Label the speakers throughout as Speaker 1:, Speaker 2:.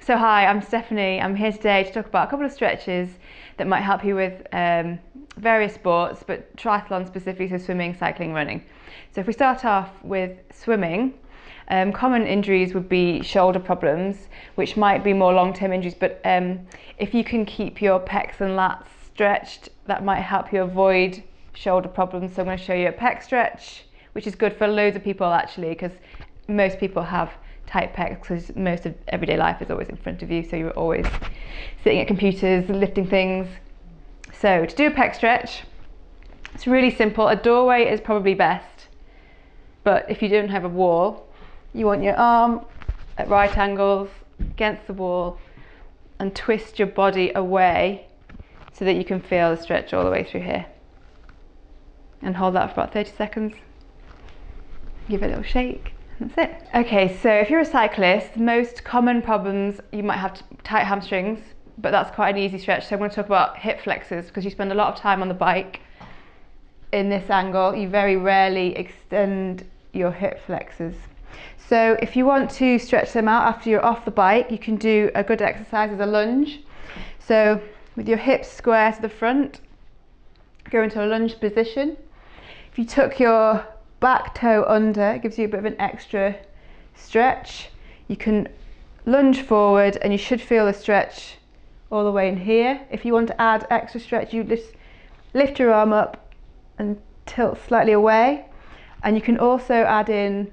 Speaker 1: So hi, I'm Stephanie. I'm here today to talk about a couple of stretches that might help you with various sports, but triathlon specifically, so swimming, cycling, running. So if we start off with swimming, common injuries would be shoulder problems, which might be more long-term injuries, but if you can keep your pecs and lats stretched, that might help you avoid shoulder problems. So I'm going to show you a pec stretch, which is good for loads of people actually, because most people have tight pecs because most of everyday life is always in front of you, so you're always sitting at computers and lifting things. So to do a pec stretch, it's really simple. A doorway is probably best, but if you don't have a wall, you want your arm at right angles against the wall and twist your body away so that you can feel the stretch all the way through here. And hold that for about 30 seconds. Give it a little shake. That's it. Okay, so if you're a cyclist, the most common problems, you might have tight hamstrings, but that's quite an easy stretch. So I'm going to talk about hip flexors, because you spend a lot of time on the bike in this angle. You very rarely extend your hip flexors. So if you want to stretch them out after you're off the bike, you can do a good exercise as a lunge. So with your hips square to the front, go into a lunge position. If you tuck your back toe under, it gives you a bit of an extra stretch. You can lunge forward and you should feel the stretch all the way in here. If you want to add extra stretch, you just lift your arm up and tilt slightly away. And you can also add in,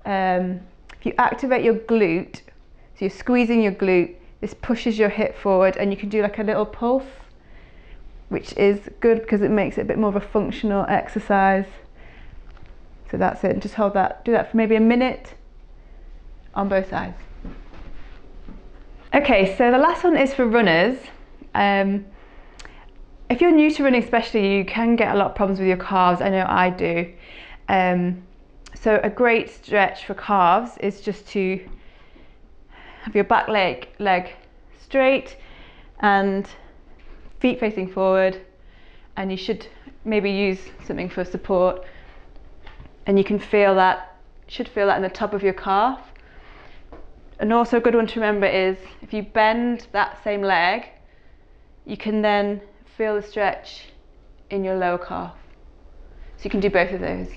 Speaker 1: if you activate your glute, so you're squeezing your glute, this pushes your hip forward, and you can do like a little pulse, which is good because it makes it a bit more of a functional exercise. So that's it, just hold that, do that for maybe a minute on both sides. Okay, so the last one is for runners. If you're new to running especially, you can get a lot of problems with your calves. I know I do. So a great stretch for calves is just to have your back leg straight and feet facing forward, and you should maybe use something for support. And you can feel that, should feel that in the top of your calf. And also a good one to remember is if you bend that same leg, you can then feel the stretch in your lower calf. So you can do both of those.